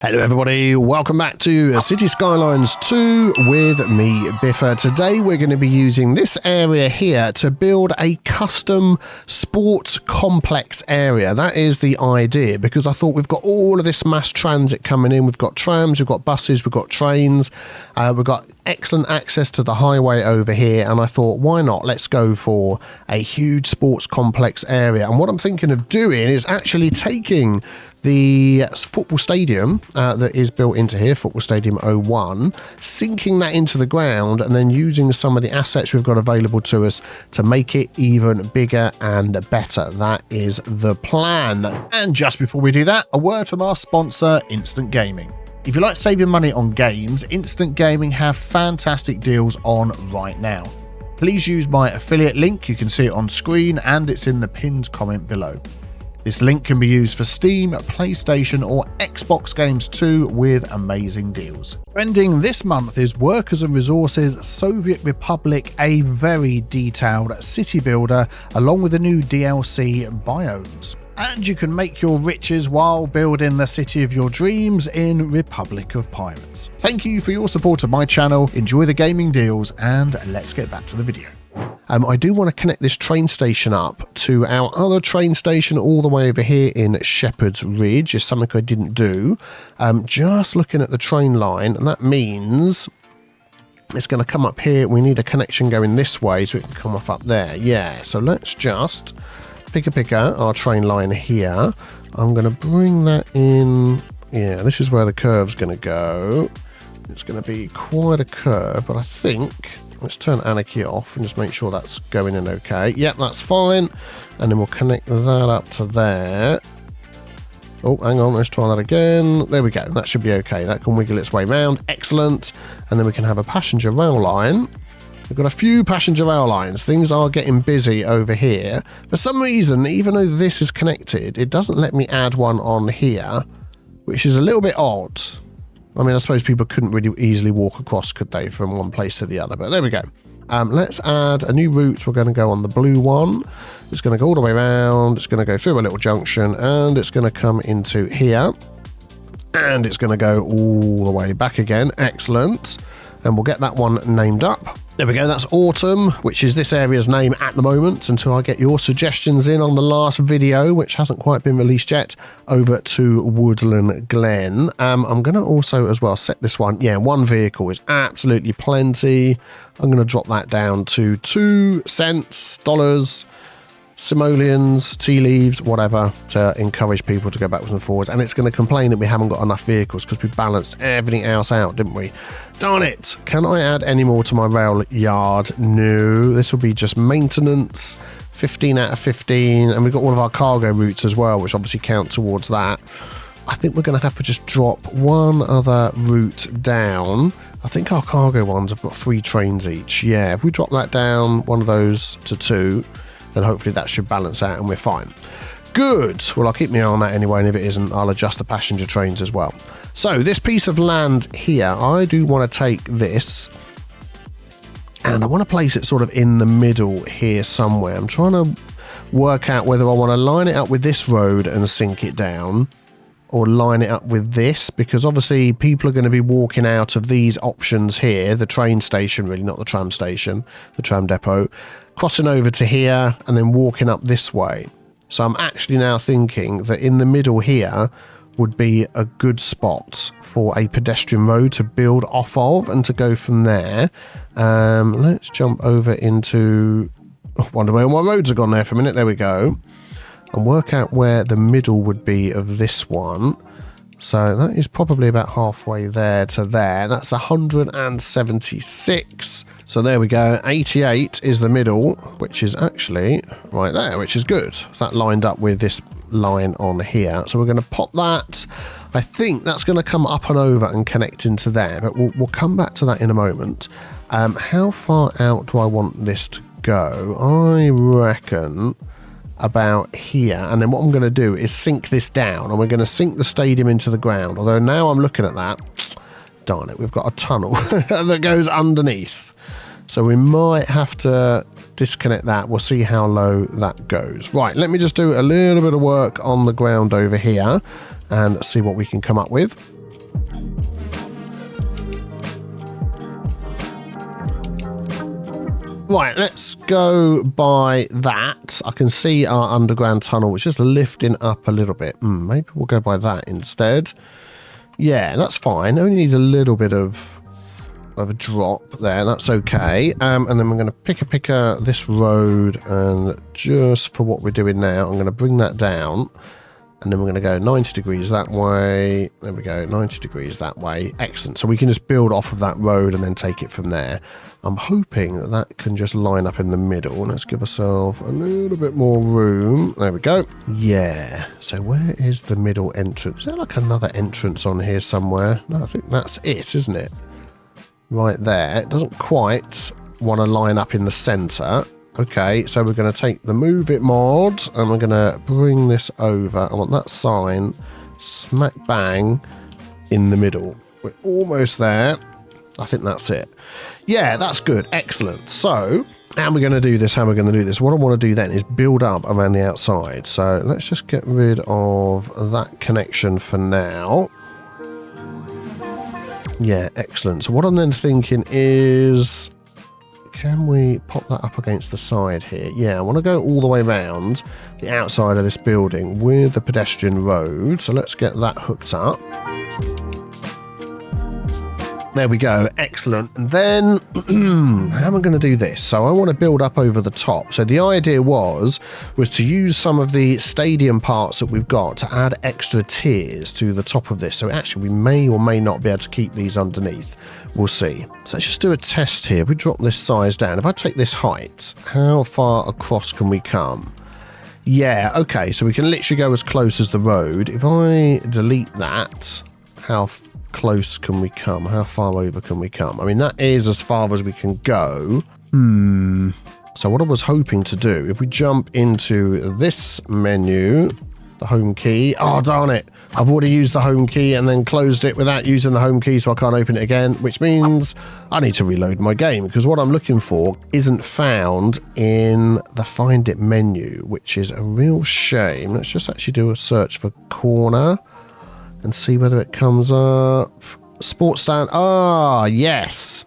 Hello everybody, welcome back to City Skylines 2 with me, Biffa. Today we're going to be using this area here to build a custom sports complex area. That is the idea, because I thought we've got all of this mass transit coming in. We've got trams, we've got buses, we've got trains, we've got excellent access to the highway over here, and I thought, why not? Let's go for a huge sports complex area. And what I'm thinking of doing is actually taking the football stadium that is built into here, Football Stadium 01, sinking that into the ground and then using some of the assets we've got available to us to make it even bigger and better. That is the plan. And just before we do that, a word from our sponsor, Instant Gaming. If you like saving money on games, Instant Gaming have fantastic deals on right now. Please use my affiliate link. You can see it on screen and it's in the pinned comment below. This link can be used for Steam, PlayStation or Xbox games too, with amazing deals. Trending this month is Workers and Resources Soviet Republic, a very detailed city builder along with the new DLC Biomes. And you can make your riches while building the city of your dreams in Republic of Pirates. Thank you for your support of my channel, enjoy the gaming deals, and let's get back to the video. I do want to connect this train station up to our other train station all the way over here in Shepherd's Ridge. Is something I didn't do. Just looking at the train line, and that means it's going to come up here. We need a connection going this way so it can come off up there. Yeah, so let's just pick our train line here. I'm going to bring that in. Yeah, this is where the curve's going to go. It's going to be quite a curve, but I think... Let's turn Anarchy off and just make sure that's going in okay. Yep, that's fine. And then we'll connect that up to there. Oh, hang on, let's try that again. There we go, that should be okay. That can wiggle its way around, excellent. And then we can have a passenger rail line. We've got a few passenger rail lines. Things are getting busy over here. For some reason, even though this is connected, it doesn't let me add one on here, which is a little bit odd. I mean, I suppose people couldn't really easily walk across, could they, from one place to the other? But there we go. Let's add a new route. We're going to go on the blue one. It's going to go all the way around. It's going to go through a little junction, and it's going to come into here. And it's going to go all the way back again. Excellent. And we'll get that one named up. There we go, that's Autumn, which is this area's name at the moment, until I get your suggestions in on the last video, which hasn't quite been released yet, over to Woodland Glen. I'm going to also as well set this one. Yeah, one vehicle is absolutely plenty. I'm going to drop that down to 2 cents, dollars, simoleons, tea leaves, whatever, to encourage people to go backwards and forwards. And it's going to complain that we haven't got enough vehicles because we balanced everything else out, didn't we? Darn it. Can I add any more to my rail yard? No. This will be just maintenance. 15 out of 15. And we've got all of our cargo routes as well, which obviously count towards that. I think we're going to have to just drop one other route down. I think our cargo ones have got 3 trains each. Yeah, if we drop that down, one of those to 2, then hopefully that should balance out and we're fine. Good. Well, I'll keep my eye on that anyway, and if it isn't, I'll adjust the passenger trains as well. So this piece of land here, I do want to take this and I want to place it sort of in the middle here somewhere. I'm trying to work out whether I want to line it up with this road and sink it down, or line it up with this, because obviously people are going to be walking out of these options here, the train station, really, not the tram station, the tram depot, crossing over to here and then walking up this way. So I'm actually now thinking that in the middle here would be a good spot for a pedestrian road to build off of and to go from there. Let's jump over into... I wonder where my roads have gone there for a minute. There we go. And work out where the middle would be of this one. So that is probably about halfway there to there. That's 176. So there we go. 88 is the middle, which is actually right there, which is good. That lined up with this line on here. So we're going to pop that. I think that's going to come up and over and connect into there, but we'll come back to that in a moment. How far out do I want this to go? I reckon about here, and then what I'm going to do is sink this down, and we're going to sink the stadium into the ground. Although now I'm looking at that, darn it, we've got a tunnel that goes underneath, so we might have to disconnect that. We'll see how low that goes. Right, let me just do a little bit of work on the ground over here and see what we can come up with. Right, let's go by that. I can see our underground tunnel, which is lifting up a little bit. Maybe we'll go by that instead. Yeah, that's fine. Only need a little bit of a drop there. That's okay. And then we're going to pick this road, and just for what we're doing now, I'm going to bring that down. And then we're going to go 90 degrees that way. There we go, 90 degrees that way. Excellent. So we can just build off of that road and then take it from there. I'm hoping that that can just line up in the middle. Let's give ourselves a little bit more room. There we go. Yeah. So where is the middle entrance? Is there like another entrance on here somewhere? No, I think that's it, isn't it? Right there. It doesn't quite want to line up in the center. Okay, so we're going to take the Move It mod and we're going to bring this over. I want that sign smack bang in the middle. We're almost there. I think that's it. Yeah, that's good. Excellent. So, how we're going to do this, What I want to do then is build up around the outside. So, let's just get rid of that connection for now. Yeah, excellent. So, what I'm then thinking is... can we pop that up against the side here? Yeah, I want to go all the way around the outside of this building with the pedestrian road. So let's get that hooked up. There we go. Excellent. And then, how am I going to do this? So I want to build up over the top. So the idea was to use some of the stadium parts that we've got to add extra tiers to the top of this. So actually we may or may not be able to keep these underneath. We'll see. So let's just do a test here. We drop this size down. If I take this height, how far across can we come? Yeah, okay. So we can literally go as close as the road. If I delete that, how close can we come? How far over can we come? I mean, that is as far as we can go. So what I was hoping to do, if we jump into this menu, the home key. Oh, darn it. I've already used the home key and then closed it without using the home key, so I can't open it again, which means I need to reload my game because what I'm looking for isn't found in the Find It menu, which is a real shame. Let's just actually do a search for corner and see whether it comes up. Sports stand. Ah, yes.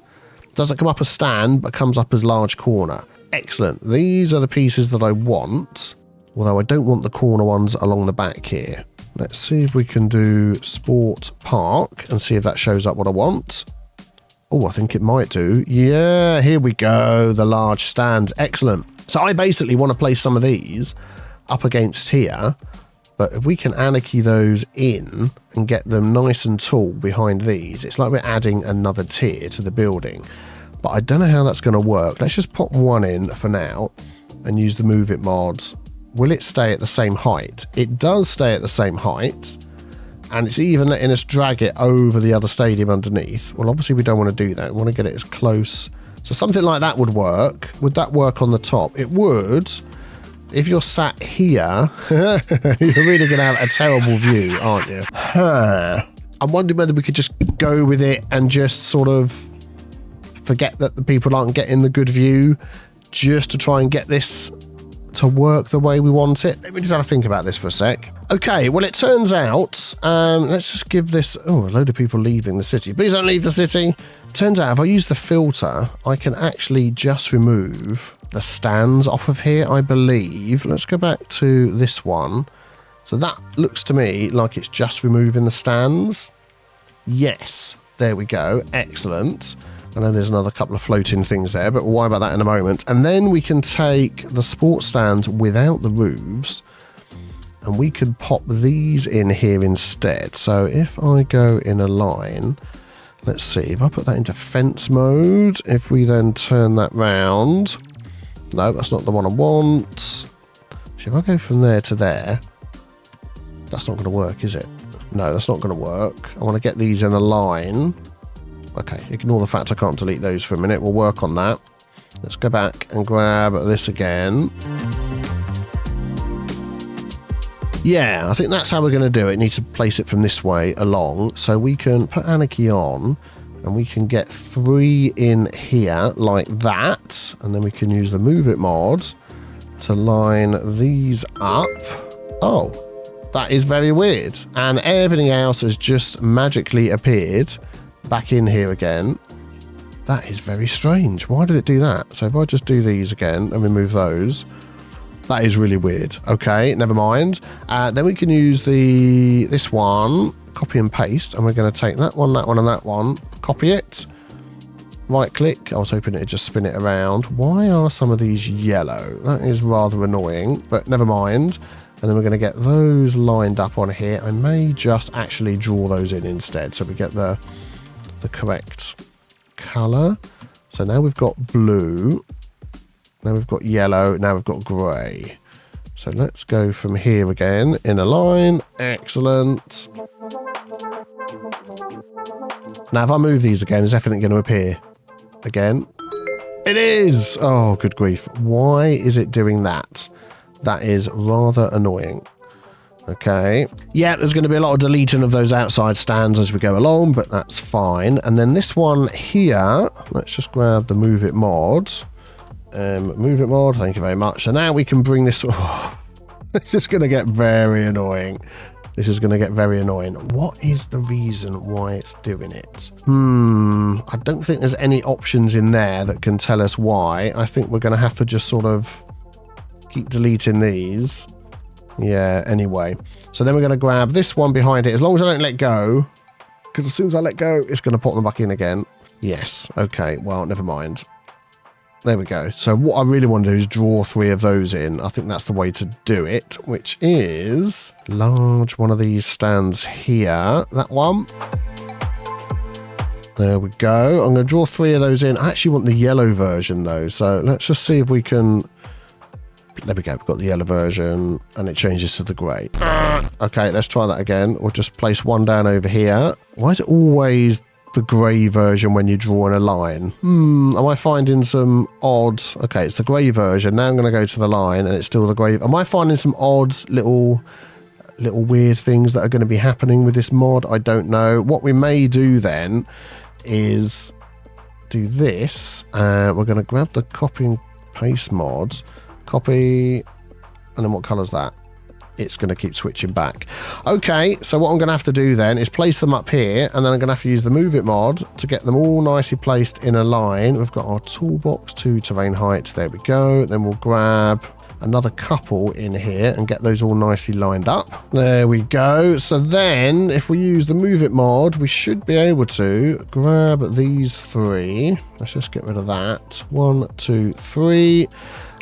Doesn't come up as stand, but comes up as large corner. Excellent. These are the pieces that I want. Although I don't want the corner ones along the back here. Let's see if we can do Sport Park and see if that shows up what I want. Oh, I think it might do. Yeah, here we go. The large stands. Excellent. So I basically want to place some of these up against here. But if we can anarchy those in and get them nice and tall behind these, it's like we're adding another tier to the building. But I don't know how that's going to work. Let's just pop one in for now and use the Move It mods. Will it stay at the same height? It does stay at the same height, and it's even letting us drag it over the other stadium underneath. Well, obviously we don't want to do that. We want to get it as close. So something like that would work. Would that work on the top? It would. If you're sat here, you're really going to have a terrible view, aren't you? I'm wondering whether we could just go with it and just sort of forget that the people aren't getting the good view just to try and get this to work the way we want it. Let me just have a think about this for a sec. Okay, well, it turns out, let's just give this... Oh, a load of people leaving the city. Please don't leave the city. Turns out if I use the filter, I can actually just remove the stands off of here, I believe. Let's go back to this one. So that looks to me like it's just removing the stands. Yes, there we go. Excellent. I know there's another couple of floating things there, but we'll worry about that in a moment. And then we can take the sports stand without the roofs, and we can pop these in here instead. So if I go in a line, let's see, if I put that into fence mode, if we then turn that round, no, that's not the one I want. So if I go from there to there, that's not going to work, is it? No, that's not going to work. I want to get these in a line. Okay, ignore the fact I can't delete those for a minute. We'll work on that. Let's go back and grab this again. Yeah, I think that's how we're going to do it. Need to place it from this way along. So we can put Anarchy on and we can get 3 in here like that. And then we can use the Move It mod to line these up. Oh, that is very weird. And everything else has just magically appeared back in here again. That is very strange. Why did it do that? So if I just do these again and remove those, that is really weird. Okay, never mind. Then we can use this one, copy and paste, and we're going to take that one, and that one, copy it, right click. I was hoping it'd just spin it around. Why are some of these yellow? That is rather annoying, but never mind. And then we're going to get those lined up on here. I may just actually draw those in instead, so we get the correct color. So now we've got blue, now we've got yellow, now we've got grey. So let's go from here again in a line. Excellent. Now if I move these again, is everything going to appear again? It is. Oh, good grief. Why is it doing that? That is rather annoying. Okay. Yeah, there's going to be a lot of deleting of those outside stands as we go along, but that's fine. And then this one here, let's just grab the Move It mod. Move It mod, thank you very much. So now we can bring this... Oh, this is going to get very annoying. This is going to get very annoying. What is the reason why it's doing it? I don't think there's any options in there that can tell us why. I think we're going to have to just sort of keep deleting these. Yeah, anyway. So then we're going to grab this one behind it. As long as I don't let go, because as soon as I let go, it's going to pop them back in again. Yes. Okay. Well, never mind. There we go. So what I really want to do is draw 3 of those in. I think that's the way to do it, which is large one of these stands here. That one. There we go. I'm going to draw 3 of those in. I actually want the yellow version though. So let's just see if we can... There we go. We've got the yellow version and it changes to the grey. Okay, let's try that again. We'll just place one down over here. Why is it always the grey version when you're drawing a line? Am I finding some odd... Okay, it's the grey version. Now I'm going to go to the line and it's still the grey. Am I finding some odd little weird things that are going to be happening with this mod? I don't know. What we may do then is do this. We're going to grab the copy and paste mod. Copy, and then what colour is that? It's going to keep switching back. Okay, so what I'm going to have to do then is place them up here, and then I'm going to have to use the Move It mod to get them all nicely placed in a line. We've got our toolbox, 2 terrain heights. There we go. Then we'll grab another couple in here and get those all nicely lined up. There we go. So then if we use the Move It mod, we should be able to grab these 3. Let's just get rid of that. 1, 2, 3.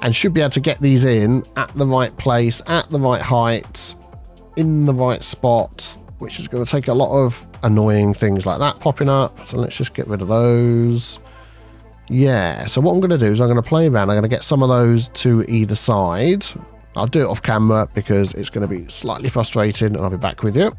And should be able to get these in at the right place, at the right height, in the right spot, which is going to take a lot of annoying things like that popping up. So let's just get rid of those. Yeah, so what I'm going to do is I'm going to play around. I'm going to get some of those to either side. I'll do it off camera because it's going to be slightly frustrating, and I'll be back with you.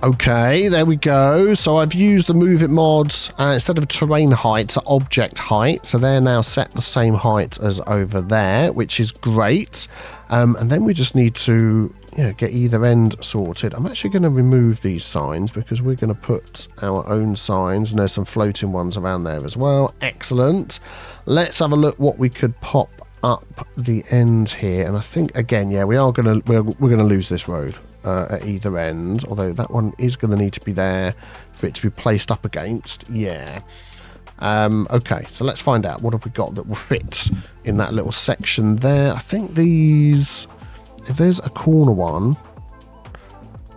Okay, there we go. So I've used the Move It mods instead of terrain height to object height. So they're now set the same height as over there, which is great. And then we just need to get either end sorted. I'm actually going to remove these signs because we're going to put our own signs, and there's some floating ones around there as well. Excellent. Let's have a look what we could pop up the end here. And I think again, yeah, we're going to lose this road. At either end, although that one is going to need to be there for it to be placed up against. Yeah. Okay, so let's find out what have we got that will fit in that little section there. I think these, if there's a corner one,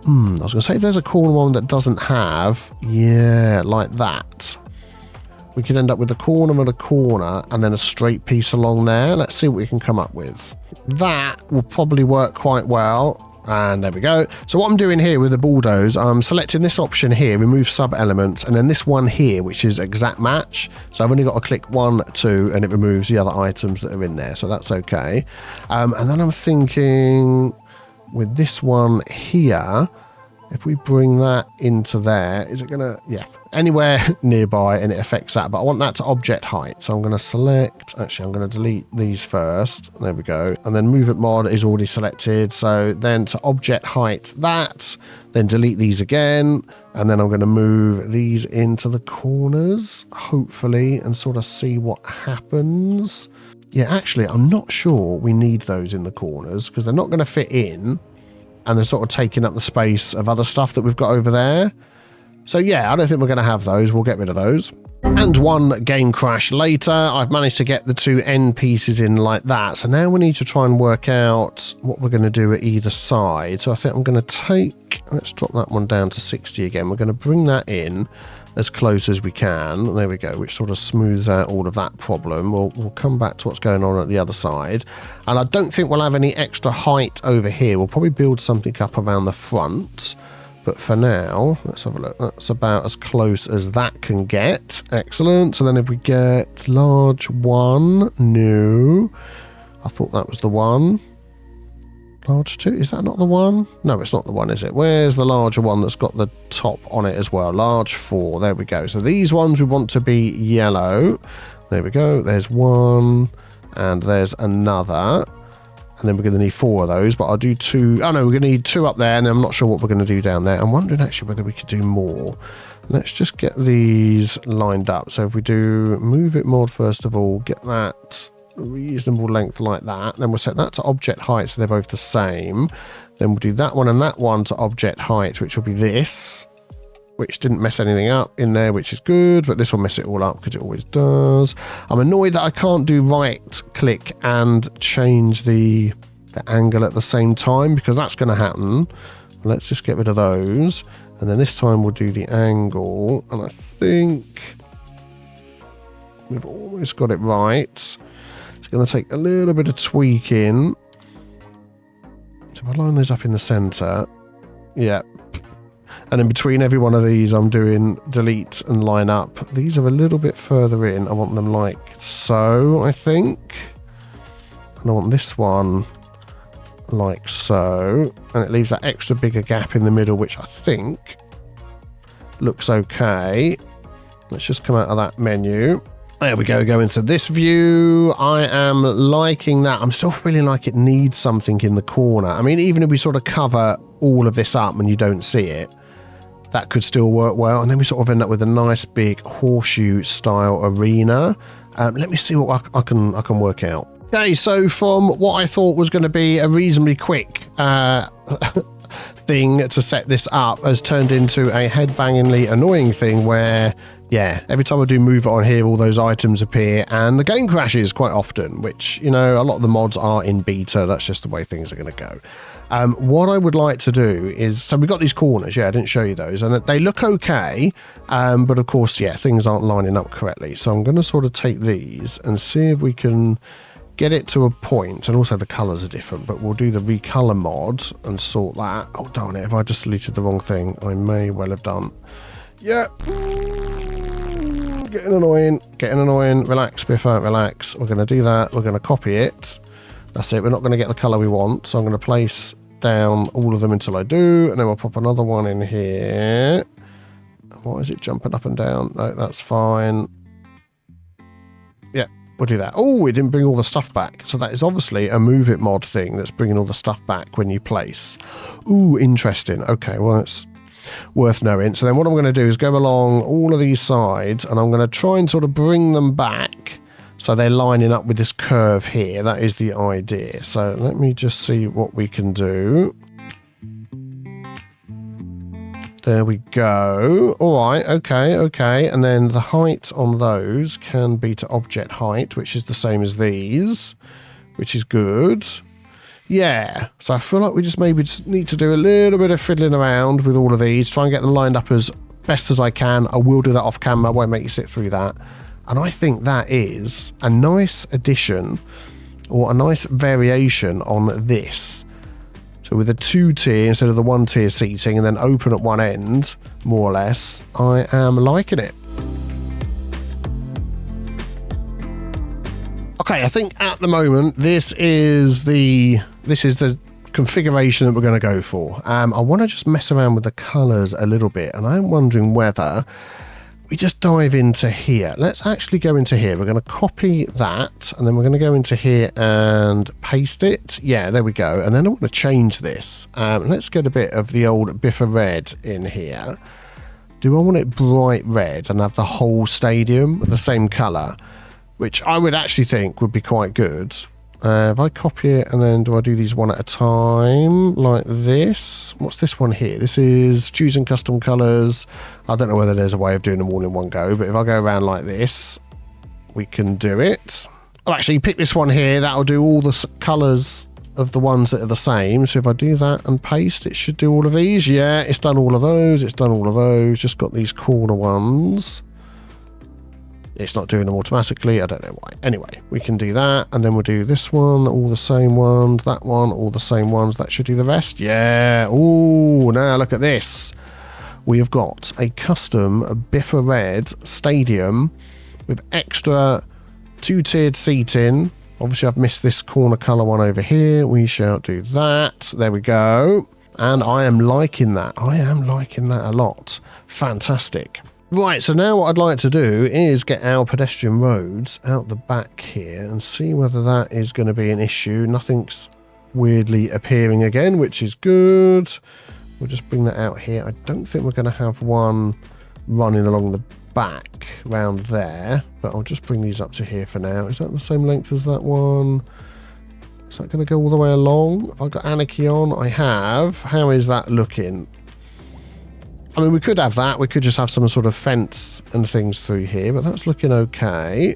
I was going to say if there's a corner one that doesn't have, yeah, like that, we could end up with a corner and a corner and then a straight piece along there. Let's see what we can come up with. That will probably work quite well. And there we go. So what I'm doing here with the bulldoze, I'm selecting this option here, remove sub elements, and then this one here, which is exact match. So I've only got to click 1, 2, and it removes the other items that are in there. So that's okay. And then I'm thinking with this one here, if we bring that into there, is it going to, yeah, anywhere nearby, and it affects that, but I want that to object height. So I'm going to select, actually I'm going to delete these first. There we go. And then Move It mod is already selected. So then to object height that, then delete these again. And then I'm going to move these into the corners, hopefully, and sort of see what happens. Yeah, actually, I'm not sure we need those in the corners because they're not going to fit in and they're sort of taking up the space of other stuff that we've got over there. So yeah, I don't think we're going to have those. We'll get rid of those. And one game crash later, I've managed to get the two end pieces in like that. So now we need to try and work out what we're going to do at either side. So I think I'm going to take, let's drop that one down to 60 again. We're going to bring that in as close as we can. There we go, which sort of smooths out all of that problem. We'll come back to what's going on at the other side. And I don't think we'll have any extra height over here. We'll probably build something up around the front. But for now, let's have a look. That's about as close as that can get. Excellent. So then if we get large one, no. I thought that was the one. Large two, is that not the one? No, it's not the one, is it? Where's the larger one that's got the top on it as well? Large four, there we go. So these ones we want to be yellow. There we go. There's one and there's another. And then we're going to need four of those, but I'll do two. Oh no, we're going to need two up there, and I'm not sure what we're going to do down there. I'm wondering actually whether we could do more. Let's just get these lined up. So if we do move it mod first of all, get that reasonable length like that. Then we'll set that to object height so they're both the same. Then we'll do that one and that one to object height, which will be this, which didn't mess anything up in there, which is good, but this will mess it all up because it always does. I'm annoyed that I can't do right click and change the angle at the same time because that's going to happen. Let's just get rid of those. And then this time we'll do the angle. And I think we've almost got it right. It's going to take a little bit of tweaking. So if I line those up in the center, yeah. And in between every one of these, I'm doing delete and line up. These are a little bit further in. I want them like so, I think. And I want this one like so. And it leaves that extra bigger gap in the middle, which I think looks okay. Let's just come out of that menu. There we go, go into this view. I am liking that. I'm still feeling like it needs something in the corner. I mean, even if we sort of cover all of this up and you don't see it, that could still work well. And then we sort of end up with a nice big horseshoe style arena. Let me see what I can work out. Okay, so from what I thought was going to be a reasonably quick thing to set this up has turned into a headbangingly annoying thing where, yeah, every time I do move it on here, all those items appear and the game crashes quite often, which, you know, a lot of the mods are in beta. That's just the way things are going to go. What I would like to do is, so we've got these corners, yeah, I didn't show you those, and they look okay, but of course, yeah, things aren't lining up correctly. So I'm going to sort of take these and see if we can get it to a point, and also the colors are different, but we'll do the recolor mod and sort that. Oh, darn it, if I just deleted the wrong thing, I may well have done. Yeah. Getting annoying. Relax, Biffa, relax. We're going to do that. We're going to copy it. That's it. We're not going to get the color we want. So I'm going to place down all of them until I do. And then we'll pop another one in here. Why is it jumping up and down? No, that's fine. Yeah, we'll do that. Oh, it didn't bring all the stuff back. So that is obviously a move it mod thing that's bringing all the stuff back when you place. Ooh, interesting. Okay, well, it's worth knowing. So then what I'm going to do is go along all of these sides and I'm going to try and sort of bring them back so they're lining up with this curve here. That is the idea. So let me just see what we can do. There we go. All right, okay. And then the height on those can be to object height, which is the same as these, which is good. Yeah, so I feel like we just maybe just need to do a little bit of fiddling around with all of these, try and get them lined up as best as I can. I will do that off camera, I won't make you sit through that. And I think that is a nice addition or a nice variation on this. So with a 2-tier instead of the 1-tier seating and then open at one end, more or less, I am liking it. Okay, I think at the moment this is the configuration that we're going to go for. I want to just mess around with the colors a little bit, and I'm wondering whether we just dive into here. Let's actually go into here. We're going to copy that, and then we're going to go into here and paste it. Yeah, there we go. And then I want to change this. Let's get a bit of the old Biffa red in here. Do I want it bright red and have the whole stadium the same color? which I would actually think would be quite good. If I copy it and then do I do these one at a time like this? What's this one here? This is choosing custom colors. I don't know whether there's a way of doing them all in one go, but if I go around like this, we can do it. I'll actually pick this one here. That'll do all the colors of the ones that are the same. So if I do that and paste, it should do all of these. Yeah, it's done all of those. It's done all of those. Just got these corner ones. It's not doing them automatically. I don't know why. Anyway, we can do that. And then we'll do this one, all the same ones. That one, all the same ones. That should do the rest. Yeah. Ooh, now look at this. We have got a custom Biffa red stadium with extra 2-tiered seating. Obviously, I've missed this corner colour one over here. We shall do that. There we go. And I am liking that. I am liking that a lot. Fantastic. Right, so now what I'd like to do is get our pedestrian roads out the back here and see whether that is going to be an issue. Nothing's weirdly appearing again, which is good. We'll just bring that out here. I don't think we're going to have one running along the back round there, but I'll just bring these up to here for now. Is that the same length as that one? Is that going to go all the way along? Have I got Anarchy on? I have. How is that looking? I mean, we could have that. We could just have some sort of fence and things through here, but that's looking okay.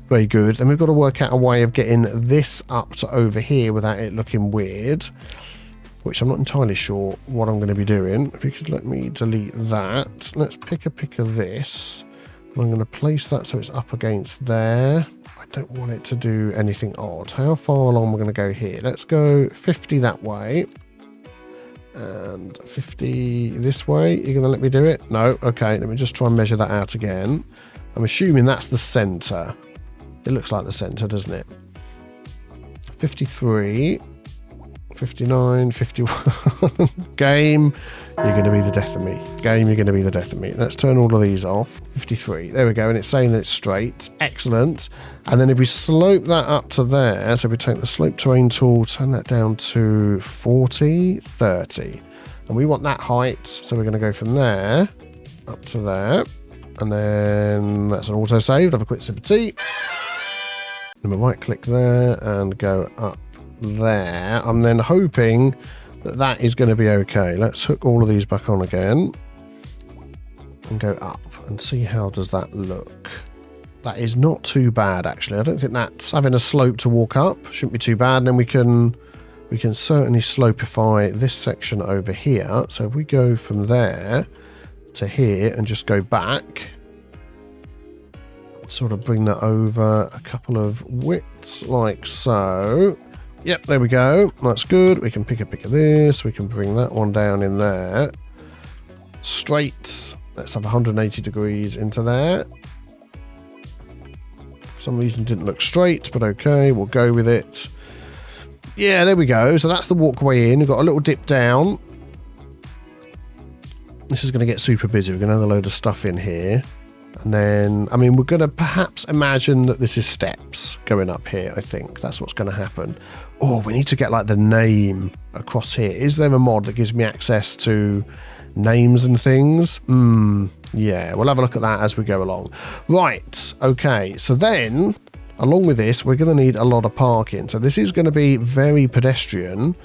Very good. Then we've got to work out a way of getting this up to over here without it looking weird, which I'm not entirely sure what I'm going to be doing. If you could let me delete that. Let's pick a pick of this. I'm going to place that so it's up against there. I don't want it to do anything odd. How far along am I going to go here? Let's go 50 that way. And 50 this way. You're going to let me do it? No. Okay, let me just try and measure that out again. I'm assuming that's the center. It looks like the center, doesn't it? 53, 59, 51. Game, you're going to be the death of me. Game, you're going to be the death of me. Let's turn all of these off. 53. There we go. And it's saying that it's straight. Excellent. And then if we slope that up to there, so if we take the slope terrain tool, turn that down to 40, 30. And we want that height. So we're going to go from there up to there. And then that's an auto save. Have a quick sip of tea. Then we right click there and go up there. I'm then hoping that that is going to be okay. Let's hook all of these back on again and go up and see how does that look. That is not too bad, actually. I don't think that's having a slope to walk up. Shouldn't be too bad. And then we can certainly slopeify this section over here. So if we go from there to here and just go back, sort of bring that over a couple of widths like so. Yep, there we go. That's good. We can pick a pick of this. We can bring that one down in there. Straight. Let's have 180 degrees into there. For some reason didn't look straight, but okay, we'll go with it. Yeah, there we go. So that's the walkway in. We've got a little dip down. This is going to get super busy. We're going to have a load of stuff in here. And then, I mean, we're going to perhaps imagine that this is steps going up here, I think. That's what's going to happen. Oh, we need to get, like, the name across here. Is there a mod that gives me access to names and things? Yeah, we'll have a look at that as we go along. Right, okay. So then, along with this, we're going to need a lot of parking. So this is going to be very pedestrian,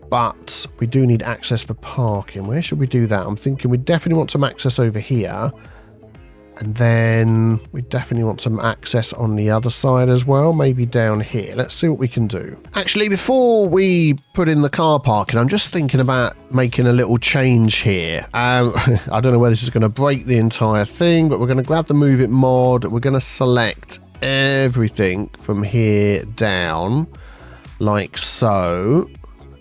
but we do need access for parking. Where should we do that? I'm thinking we definitely want some access over here. And then we definitely want some access on the other side as well, maybe down here. Let's see what we can do. Actually, before we put in the car parking, I'm just thinking about making a little change here. I don't know whether this is going to break the entire thing, but we're going to grab the Move It mod. We're going to select everything from here down, like so.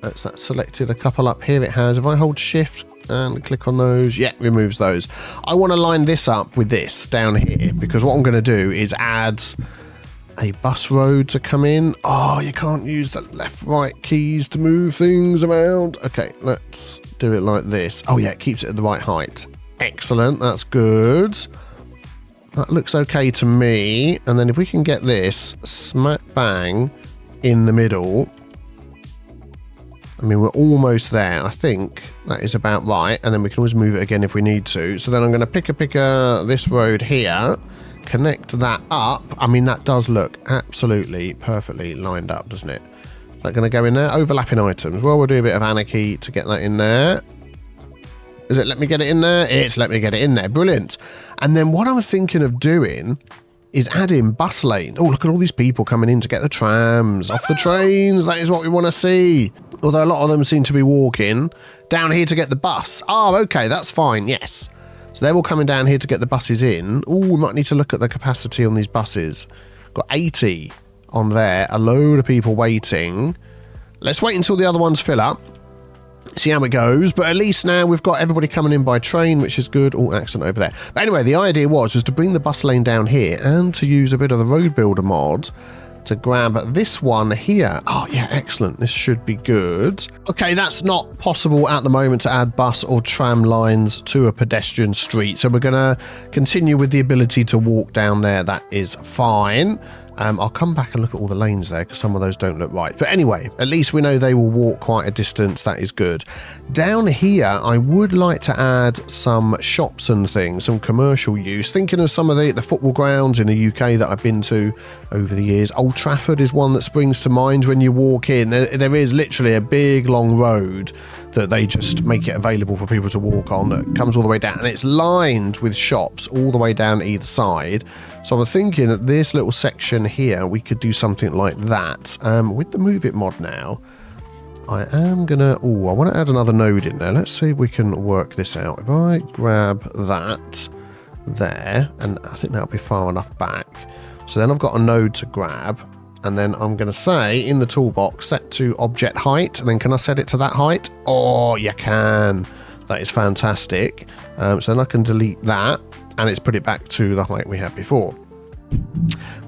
That's that selected. A couple up here it has. If I hold shift and click on those, yeah, removes those. I want to line this up with this down here, because what I'm going to do is add a bus road to come in. Oh, you can't use the left right keys to move things around. Okay, let's do it like this. Oh yeah, it keeps it at the right height. Excellent, that's good. That looks okay to me. And then if we can get this smack bang in the middle, I mean, we're almost there. I think that is about right. And then we can always move it again if we need to. So then I'm going to pick this road here, connect that up. I mean, that does look absolutely perfectly lined up, doesn't it? Is that going to go in there? Overlapping items. Well, we'll do a bit of anarchy to get that in there. Is it let me get it in there? It's let me get it in there. Brilliant. And then what I'm thinking of doing is adding bus lane. Oh, look at all these people coming in to get the trams off the trains. That is what we want to see. Although a lot of them seem to be walking down here to get the bus. Oh, okay, that's fine. Yes. So they're all coming down here to get the buses in. Oh, we might need to look at the capacity on these buses. Got 80 on there. A load of people waiting. Let's wait until the other ones fill up. See how it goes, but at least now we've got everybody coming in by train, which is good. Oh, accident over there. But anyway, the idea was to bring the bus lane down here and to use a bit of the road builder mod to grab this one here. Oh yeah, excellent. This should be good. Okay, that's not possible at the moment to add bus or tram lines to a pedestrian street, so we're going to continue with the ability to walk down there. That is fine. I'll come back and look at all the lanes there because some of those don't look right. But anyway, at least we know they will walk quite a distance. That is good. Down here, I would like to add some shops and things, some commercial use. Thinking of some of the football grounds in the UK that I've been to over the years. Old Trafford is one that springs to mind when you walk in. There is literally a big, long road that they just make it available for people to walk on that comes all the way down. And it's lined with shops all the way down either side. So I'm thinking that this little section here, we could do something like that. With the Move It mod now, I am going to... Oh, I want to add another node in there. Let's see if we can work this out. If I grab that there, and I think that'll be far enough back. So then I've got a node to grab. And then I'm going to say in the toolbox, set to object height. And then can I set it to that height? Oh, you can. That is fantastic. So then I can delete that. And it's put it back to the height we had before.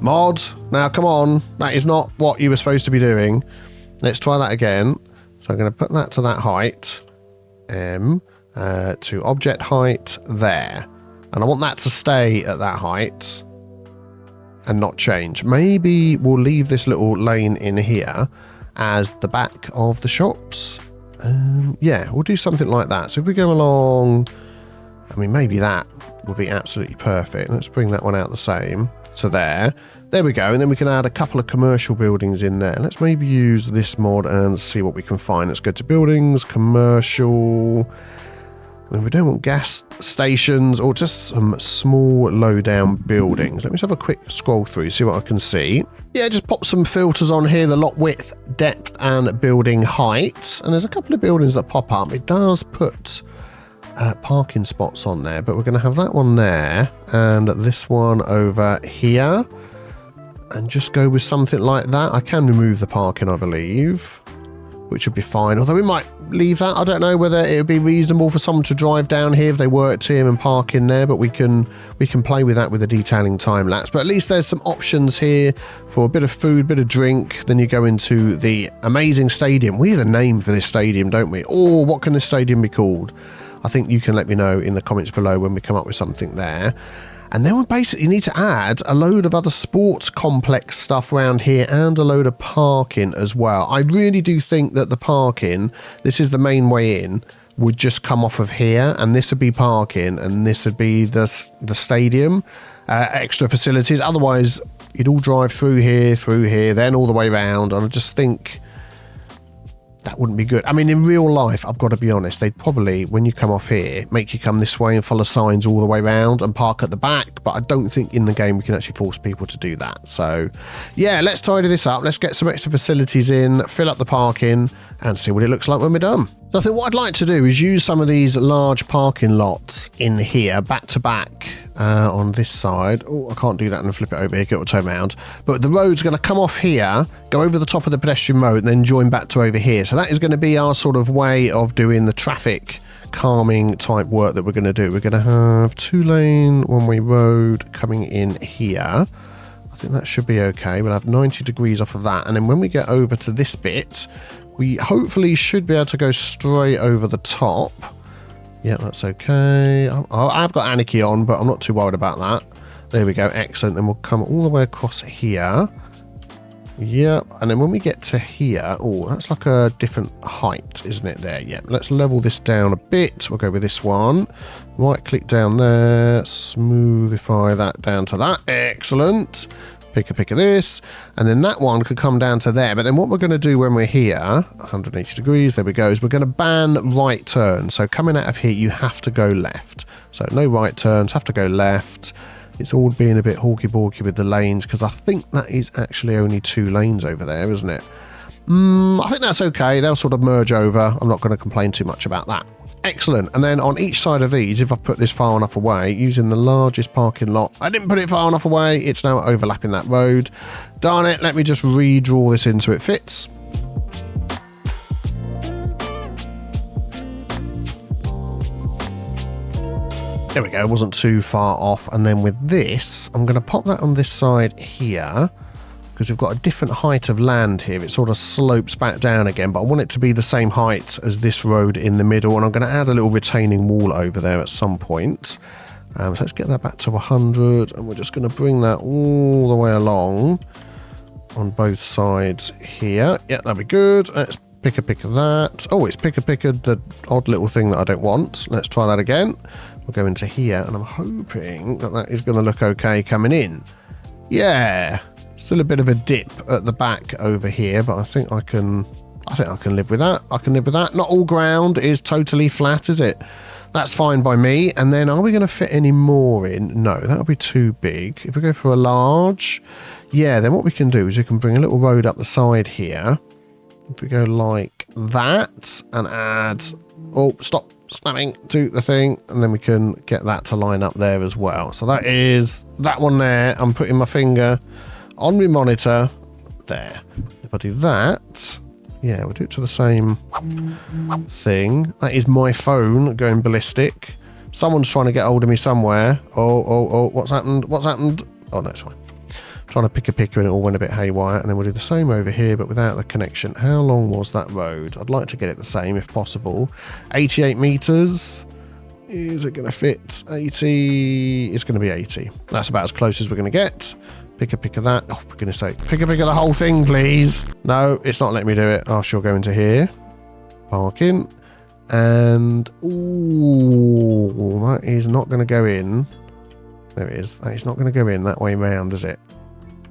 Mod. Now, come on. That is not what you were supposed to be doing. Let's try that again. So I'm going to put that to that height. To object height there. And I want that to stay at that height. And not change. Maybe we'll leave this little lane in here as the back of the shops. Yeah, we'll do something like that. So if we go along, I mean, maybe that would be absolutely perfect. Let's bring that one out the same. So there we go. And then we can add a couple of commercial buildings in there. Let's maybe use this mod and see what we can find. Let's go to buildings, commercial. I mean, we don't want gas stations or just some small low-down buildings. Let me just have a quick scroll through, see what I can see. Yeah, just pop some filters on here, the lot width, depth, and building height. And there's a couple of buildings that pop up. It does put parking spots on there, but we're going to have that one there and this one over here. And just go with something like that. I can remove the parking, I believe, which would be fine. Although we might leave that. I don't know whether it would be reasonable for someone to drive down here if they were at Team and park in there, but we can play with that with the detailing time lapse. But at least there's some options here for a bit of food, bit of drink. Then you go into the amazing stadium. We need a name for this stadium, don't we? Or what can this stadium be called? I think you can let me know in the comments below when we come up with something there. And then we basically need to add a load of other sports complex stuff around here and a load of parking as well. I really do think that the parking, this is the main way in, would just come off of here, and this would be parking and this would be the stadium, extra facilities. Otherwise, you'd all drive through here, then all the way around. And I just think that wouldn't be good. I mean, in real life, I've got to be honest, they'd probably, when you come off here, make you come this way and follow signs all the way around and park at the back. But I don't think in the game we can actually force people to do that. So, yeah, let's tidy this up. Let's get some extra facilities in, fill up the parking, and see what it looks like when we're done. So I think what I'd like to do is use some of these large parking lots in here, back to back, on this side. Oh, I can't do that and flip it over here, get it turn around. But the road's going to come off here, go over the top of the pedestrian road, and then join back to over here. So that is going to be our sort of way of doing the traffic calming type work that we're going to do. We're going to have 2-lane, one-way road coming in here. I think that should be okay. We'll have 90 degrees off of that. And then when we get over to this bit, we hopefully should be able to go straight over the top. Yeah, that's okay. I've got Anarchy on, but I'm not too worried about that. There we go. Excellent. Then we'll come all the way across here. Yep, and then when we get to here, oh, that's like a different height, isn't it there? Yeah, let's level this down a bit. We'll go with this one. Right click down there, smoothify that down to that. Excellent. Pick a of this, and then that one could come down to there. But then what we're going to do when we're here, 180 degrees, there we go, is we're going to ban right turn. So coming out of here, you have to go left. So no right turns, have to go left. It's all being a bit hawky-balky with the lanes, because I think that is actually only 2 lanes over there, isn't it? I think that's okay. They'll sort of merge over. I'm not going to complain too much about that. Excellent. And then on each side of these, if I put this far enough away, using the largest parking lot, I didn't put it far enough away. It's now overlapping that road. Darn it. Let me just redraw this in so it fits. There we go, it wasn't too far off. And then with this, I'm going to pop that on this side here, because we've got a different height of land here. It sort of slopes back down again, but I want it to be the same height as this road in the middle. And I'm going to add a little retaining wall over there at some point. So let's get that back to 100, and we're just going to bring that all the way along on both sides here. Yeah, that'll be good. Let's pick of that. Oh, it's pick of the odd little thing that I don't want. Let's try that again. We'll go into here, and I'm hoping that that is going to look okay coming in. Yeah, still a bit of a dip at the back over here, but I think I can live with that. I can live with that. Not all ground is totally flat, is it? That's fine by me. And then are we going to fit any more in? No, that'll be too big. If we go for a large, yeah, then what we can do is we can bring a little road up the side here. If we go like that and add, oh, stop snapping to the thing, and then we can get that to line up there as well. So that is that one there. I'm putting my finger on my monitor there. If I do that, yeah, we'll do it to the same thing. That is my phone going ballistic. Someone's trying to get hold of me somewhere. Oh, what's happened? Oh, no, it's fine. Trying to pick a picker and it all went a bit haywire. And then we'll do the same over here, but without the connection. How long was that road? I'd like to get it the same if possible. 88 meters. Is it going to fit 80? It's going to be 80. That's about as close as we're going to get. Pick of that. Oh, for goodness sake. Pick of the whole thing, please. No, it's not letting me do it. I shall go into here. Parking. And, ooh, that is not going to go in. There it is. That is not going to go in that way round, is it?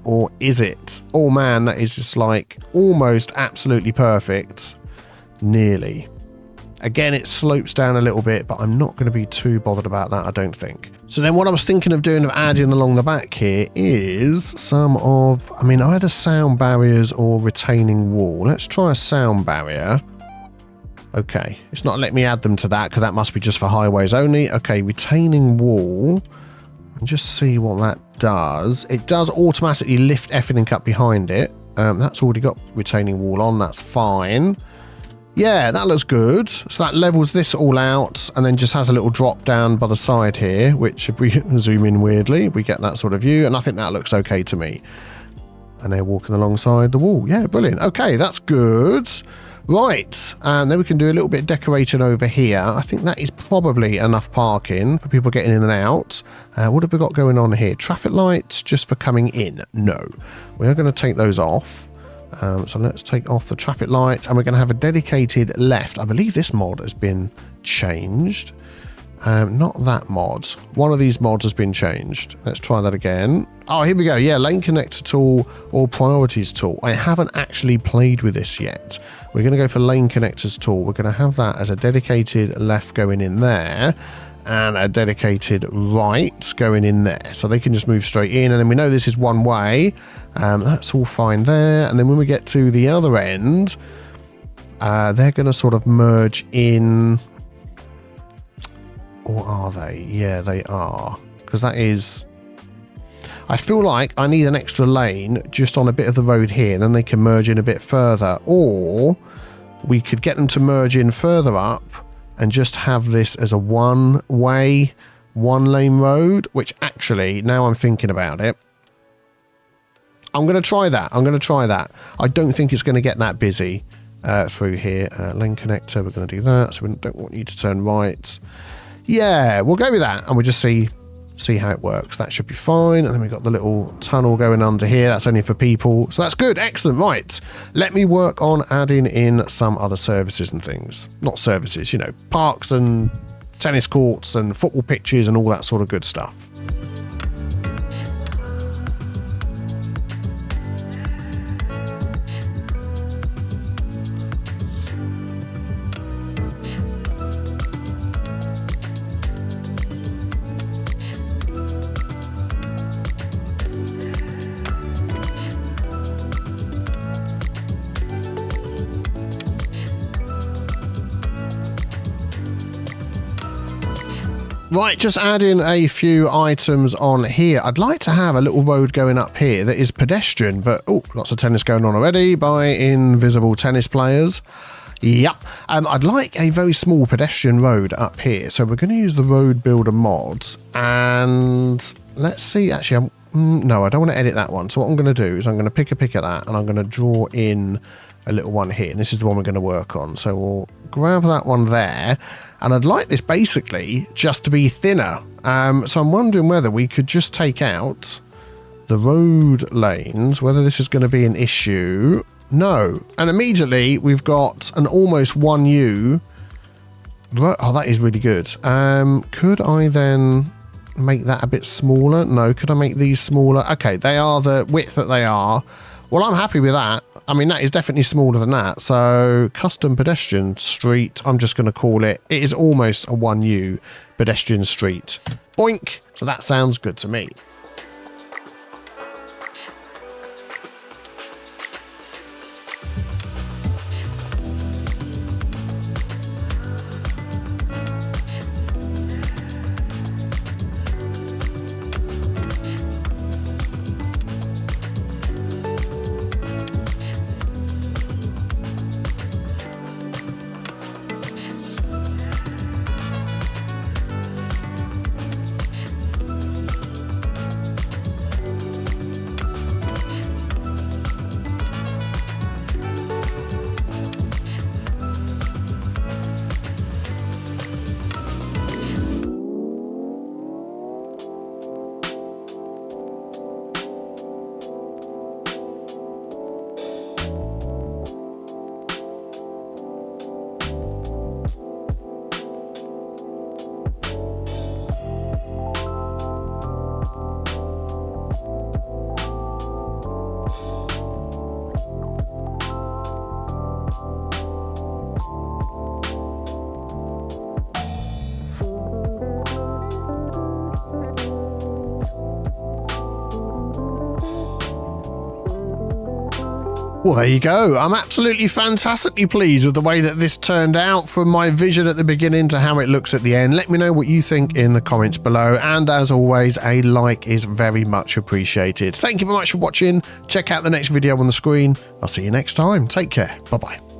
Or is it? Oh man, that is just like almost absolutely perfect. Nearly. Again, it slopes down a little bit, but I'm not going to be too bothered about that, I don't think. So then what I was thinking of doing, of adding along the back here, is some of, I mean, either sound barriers or retaining wall. Let's try a sound barrier. Okay, it's not letting me add them to that, because that must be just for highways only. Okay, retaining wall. And just see what that does. It does automatically lift everything up behind it. That's already got retaining wall on. That's fine. Yeah, that looks good. So that levels this all out and then just has a little drop down by the side here, which if we zoom in weirdly, we get that sort of view. And I think that looks okay to me. And they're walking alongside the wall. Yeah, brilliant. Okay, that's good. Right, and then we can do a little bit of decorating over here. I think that is probably enough parking for people getting in and out. What have we got going on here? Traffic lights just for coming in? No. We are going to take those off. So let's take off the traffic lights, and we're going to have a dedicated left. I believe this mod has been changed. Not that mod. One of these mods has been changed. Let's try that again. Oh, here we go. Yeah, lane connector tool or priorities tool. I haven't actually played with this yet. We're going to go for lane connectors tool. We're going to have that as a dedicated left going in there and a dedicated right going in there. So they can just move straight in. And then we know this is one way. That's all fine there. And then when we get to the other end, they're going to sort of merge in. Or are they? Yeah, they are. Because that is... I feel like I need an extra lane just on a bit of the road here. Then they can merge in a bit further. Or we could get them to merge in further up and just have this as a one-way, one-lane road. Which actually, now I'm thinking about it, I'm going to try that. I don't think it's going to get that busy through here. Lane connector, we're going to do that. So we don't want you to turn right. Yeah, we'll go with that, and we'll just see see how it works. That should be fine. And then we've got the little tunnel going under here. That's only for people. So that's good. Excellent. Right. Let me work on adding in some other services and things. Not services, you know, parks and tennis courts and football pitches and all that sort of good stuff. Right, just adding a few items on here. I'd like to have a little road going up here that is pedestrian, but oh, lots of tennis going on already by invisible tennis players. Yep. I'd like a very small pedestrian road up here. So we're going to use the road builder mods and let's see. Actually, no, I don't want to edit that one. So what I'm going to do is I'm going to pick a pick at that and I'm going to draw in a little one here. And this is the one we're going to work on. So we'll grab that one there. And I'd like this basically just to be thinner. So I'm wondering whether we could just take out the road lanes, whether this is going to be an issue. No. And immediately we've got an almost 1U. Oh, that is really good. Could I then make that a bit smaller? No. Could I make these smaller? Okay, they are the width that they are. Well, I'm happy with that. I mean, that is definitely smaller than that. So custom pedestrian street, I'm just going to call it. It is almost a 1U pedestrian street. Boink. So that sounds good to me. Well, there you go. I'm absolutely fantastically pleased with the way that this turned out, from my vision at the beginning to how it looks at the end. Let me know what you think in the comments below. And as always, a like is very much appreciated. Thank you very much for watching. Check out the next video on the screen. I'll see you next time. Take care. Bye-bye.